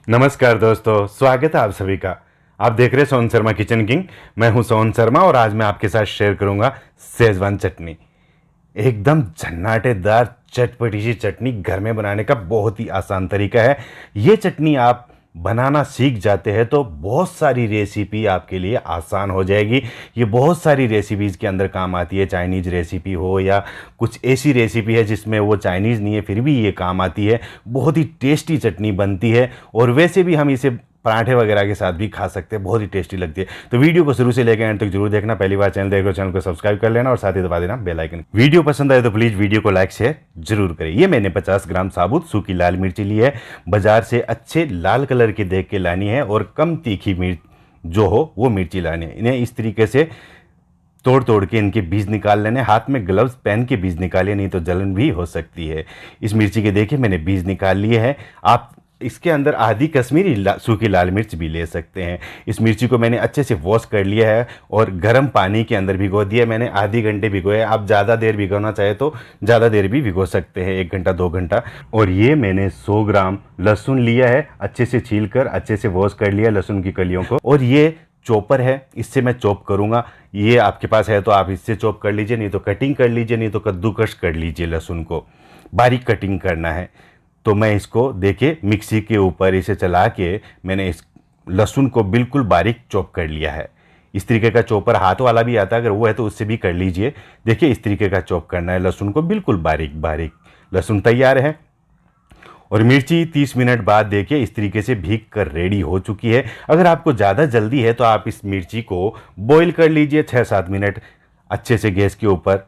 नमस्कार दोस्तों, स्वागत है आप सभी का। आप देख रहे हैं सोहन शर्मा किचन किंग। मैं हूं सोहन शर्मा और आज मैं आपके साथ शेयर करूंगा शेजवान चटनी। एकदम झन्नाटेदार चटपटी सी चटनी घर में बनाने का बहुत ही आसान तरीका है। ये चटनी आप बनाना सीख जाते हैं तो बहुत सारी रेसिपी आपके लिए आसान हो जाएगी। ये बहुत सारी रेसिपीज़ के अंदर काम आती है, चाइनीज़ रेसिपी हो या कुछ ऐसी रेसिपी है जिसमें वो चाइनीज़ नहीं है फिर भी ये काम आती है। बहुत ही टेस्टी चटनी बनती है और वैसे भी हम इसे पराठे वगैरह के साथ भी खा सकते हैं, बहुत ही टेस्टी लगती है। तो वीडियो को शुरू से लेकर एंड तक जरूर देखना। पहली बार चैनल देख रहे हो, चैनल को सब्सक्राइब कर लेना और साथ ही दबा देना बेल आइकन। वीडियो पसंद आए तो प्लीज़ वीडियो को लाइक शेयर जरूर करें। ये मैंने 50 ग्राम साबुत सूखी लाल मिर्ची ली है। बाजार से अच्छे लाल कलर की देख के लानी है और कम तीखी मिर्च जो हो वो मिर्ची लानी है। इन्हें इस तरीके से तोड़ तोड़ के इनके बीज निकाल लेने। हाथ में ग्लव्स पहन के बीज निकालिए, नहीं तो जलन भी हो सकती है। इस मिर्ची के देखिए मैंने बीज निकाल लिए हैं। आप इसके अंदर आधी कश्मीरी सूखी लाल मिर्च भी ले सकते हैं। इस मिर्ची को मैंने अच्छे से वॉश कर लिया है और गर्म पानी के अंदर भिगो दिया। मैंने आधी घंटे भिगोए। आप ज़्यादा देर भिगोना चाहे तो ज़्यादा देर भी भिगो सकते हैं, 1 घंटा 2 घंटा। और ये मैंने 100 ग्राम लहसुन लिया है, अच्छे से छील कर अच्छे से वॉश कर लिया लहसुन की कलियों को। और ये चॉपर है, इससे मैं चॉप करूँगा। ये आपके पास है तो आप इससे चॉप कर लीजिए, नहीं तो कटिंग कर लीजिए, नहीं तो कद्दूकस कर लीजिए। लहसुन को बारीक कटिंग करना है। तो मैं इसको देखिए मिक्सी के ऊपर इसे चला के मैंने इस लहसुन को बिल्कुल बारीक चॉप कर लिया है। इस तरीके का चॉपर हाथ वाला भी आता है, अगर वो है तो उससे भी कर लीजिए। देखिए इस तरीके का चॉप करना है लहसुन को, बिल्कुल बारीक बारीक। लहसुन तैयार है और मिर्ची 30 मिनट बाद देखिए इस तरीके से भीग कर रेडी हो चुकी है। अगर आपको ज़्यादा जल्दी है तो आप इस मिर्ची को बॉईल कर लीजिए 6-7 मिनट अच्छे से गैस के ऊपर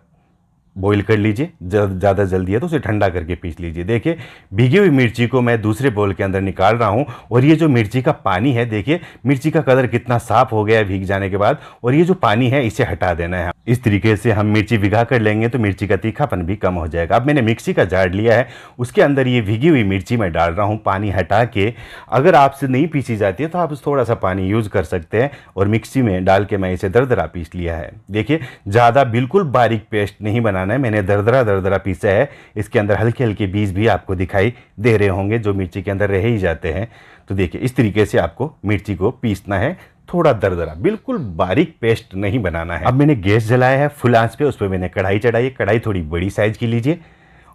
बॉईल कर लीजिए। ज़्यादा जल्दी है तो उसे ठंडा करके पीस लीजिए। देखिए भीगी हुई मिर्ची को मैं दूसरे बोल के अंदर निकाल रहा हूँ और ये जो मिर्ची का पानी है, देखिए मिर्ची का कलर कितना साफ हो गया है भीग जाने के बाद। और ये जो पानी है इसे हटा देना है। इस तरीके से हम मिर्ची भिगा कर लेंगे तो मिर्ची का तीखापन भी कम हो जाएगा। अब मैंने मिक्सी का जार लिया है, उसके अंदर ये भीगी हुई मिर्ची मैं डाल रहा हूँ पानी हटा के। अगर आपसे नहीं पीसी जाती है तो आप थोड़ा सा पानी यूज़ कर सकते हैं। और मिक्सी में डाल के मैं इसे दरदरा पीस लिया है। देखिए ज़्यादा बिल्कुल बारीक पेस्ट नहीं बनाना है, मैंने दरदरा दरदरा पीसा है। इसके अंदर हल्के हल्के बीज भी आपको दिखाई दे रहे होंगे जो मिर्ची के अंदर रह ही जाते हैं। तो देखिए इस तरीके से आपको मिर्ची को पीसना है, थोड़ा दरदरा, बिल्कुल बारीक पेस्ट नहीं बनाना है। अब मैंने गैस जलाया है फुल आंच पे, उस पर मैंने कढ़ाई चढ़ाई। कढ़ाई थोड़ी बड़ी साइज की लीजिए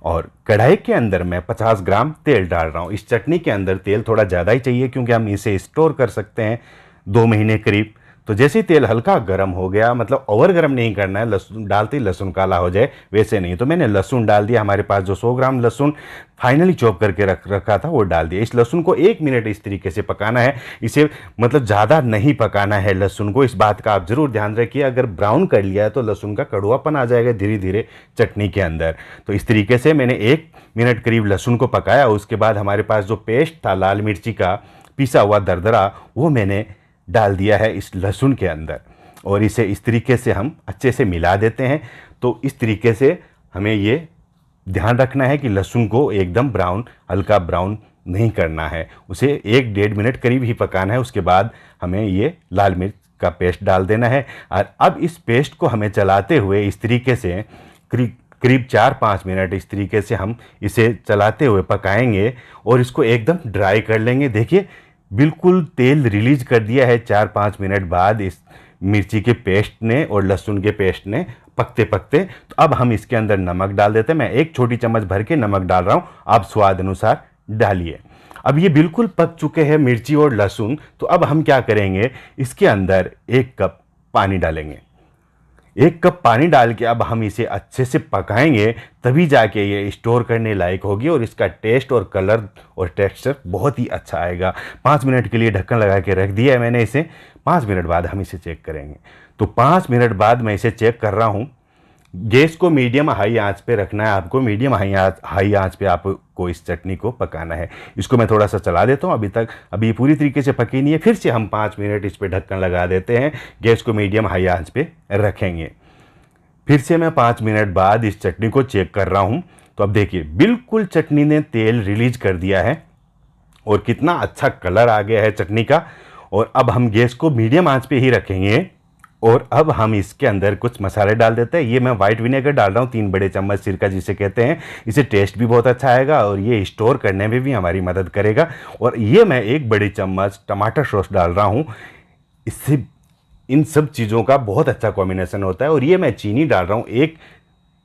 और कढ़ाई के अंदर मैं 50 ग्राम तेल डाल रहा हूँ। इस चटनी के अंदर तेल थोड़ा ज़्यादा ही चाहिए क्योंकि हम इसे स्टोर कर सकते हैं 2 महीने करीब। तो जैसे ही तेल हल्का गर्म हो गया, मतलब ओवर गर्म नहीं करना है, लहसुन डालते ही लहसुन काला हो जाए वैसे नहीं। तो मैंने लहसुन डाल दिया। हमारे पास जो 100 ग्राम लहसुन फाइनली चॉप करके रखा था वो डाल दिया। इस लहसुन को 1 मिनट इस तरीके से पकाना है। इसे मतलब ज़्यादा नहीं पकाना है लहसुन को, इस बात का आप ज़रूर ध्यान रखिए। अगर ब्राउन कर लिया है तो लहसुन का कड़वापन आ जाएगा धीरे धीरे चटनी के अंदर। तो इस तरीके से मैंने 1 मिनट करीब लहसुन को पकाया। उसके बाद हमारे पास जो पेस्ट था लाल मिर्ची का पिसा हुआ दरदरा, वो मैंने डाल दिया है इस लहसुन के अंदर और इसे इस तरीके से हम अच्छे से मिला देते हैं। तो इस तरीके से हमें ये ध्यान रखना है कि लहसुन को एकदम ब्राउन, हल्का ब्राउन नहीं करना है, उसे 1-1.5 मिनट करीब ही पकाना है। उसके बाद हमें ये लाल मिर्च का पेस्ट डाल देना है। और अब इस पेस्ट को हमें चलाते हुए इस तरीके से करीब 4-5 मिनट इस तरीके से हम इसे चलाते हुए पकाएंगे और इसको एकदम ड्राई कर लेंगे। देखिए बिल्कुल तेल रिलीज कर दिया है 4-5 मिनट बाद इस मिर्ची के पेस्ट ने और लहसुन के पेस्ट ने पकते पकते। तो अब हम इसके अंदर नमक डाल देते हैं। मैं 1 छोटी चम्मच भर के नमक डाल रहा हूँ, आप स्वाद अनुसार डालिए। अब ये बिल्कुल पक चुके हैं मिर्ची और लहसुन। तो अब हम क्या करेंगे, इसके अंदर 1 कप पानी डालेंगे। 1 कप पानी डाल के अब हम इसे अच्छे से पकाएंगे, तभी जाके ये स्टोर करने लायक होगी और इसका टेस्ट और कलर और टेक्सचर बहुत ही अच्छा आएगा। 5 मिनट के लिए ढक्कन लगा के रख दिया है मैंने इसे। 5 मिनट बाद हम इसे चेक करेंगे। तो 5 मिनट बाद मैं इसे चेक कर रहा हूँ। गैस को मीडियम हाई आंच पे रखना है आपको। मीडियम हाई आंच पे आपको इस चटनी को पकाना है। इसको मैं थोड़ा सा चला देता हूँ। अभी पूरी तरीके से पकी नहीं है। फिर से हम 5 मिनट इस पे ढक्कन लगा देते हैं। गैस को मीडियम हाई आंच पे रखेंगे। फिर से मैं 5 मिनट बाद इस चटनी को चेक कर रहा हूँ। तो अब देखिए बिल्कुल चटनी ने तेल रिलीज कर दिया है और कितना अच्छा कलर आ गया है चटनी का। और अब हम गैस को मीडियम आंच पे ही रखेंगे और अब हम इसके अंदर कुछ मसाले डाल देते हैं। ये मैं वाइट विनेगर डाल रहा हूँ 3 बड़े चम्मच सिरका जिसे कहते हैं। इसे टेस्ट भी बहुत अच्छा आएगा और ये स्टोर करने में भी हमारी मदद करेगा। और ये मैं 1 बड़ी चम्मच टमाटर सॉस डाल रहा हूँ। इससे इन सब चीज़ों का बहुत अच्छा कॉम्बिनेशन होता है। और ये मैं चीनी डाल रहा हूँ 1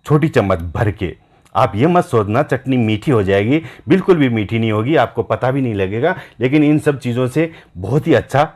छोटी चम्मच भर के। आप ये मत सोचना चटनी मीठी हो जाएगी, बिल्कुल भी मीठी नहीं होगी, आपको पता भी नहीं लगेगा। लेकिन इन सब चीज़ों से बहुत ही अच्छा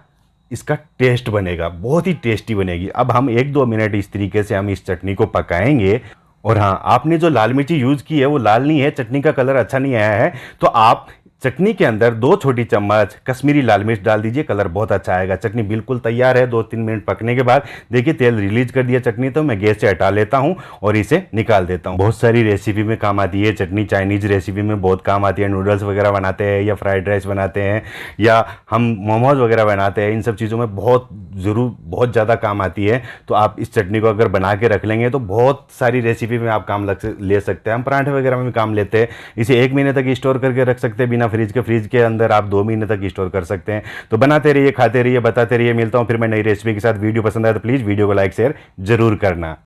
इसका टेस्ट बनेगा, बहुत ही टेस्टी बनेगी। अब हम 1-2 मिनट इस तरीके से हम इस चटनी को पकाएंगे। और हाँ, आपने जो लाल मिर्ची यूज़ की है वो लाल नहीं है, चटनी का कलर अच्छा नहीं आया है, तो आप चटनी के अंदर 2 छोटी चम्मच कश्मीरी लाल मिर्च डाल दीजिए, कलर बहुत अच्छा आएगा। चटनी बिल्कुल तैयार है। 2-3 मिनट पकने के बाद देखिए तेल रिलीज कर दिया चटनी, तो मैं गैस से हटा लेता हूँ और इसे निकाल देता हूँ। बहुत सारी रेसिपी में काम आती है चटनी, चाइनीज़ रेसिपी में बहुत काम आती है। नूडल्स वगैरह बनाते हैं या फ्राइड राइस बनाते हैं या हम मोमोज वगैरह बनाते हैं, इन सब चीज़ों में बहुत ज़्यादा काम आती है। तो आप इस चटनी को अगर बना के रख लेंगे तो बहुत सारी रेसिपी में आप काम ले सकते हैं। हम पराठे वगैरह में भी काम लेते हैं। इसे 1 महीने तक स्टोर करके रख सकते हैं बिना फ्रिज के अंदर आप 2 महीने तक स्टोर कर सकते हैं। तो बनाते रहिए, खाते रहिए, बताते रहिए। मिलता हूं फिर मैं नई रेसिपी के साथ। वीडियो पसंद आए तो प्लीज़ वीडियो को लाइक शेयर जरूर करना।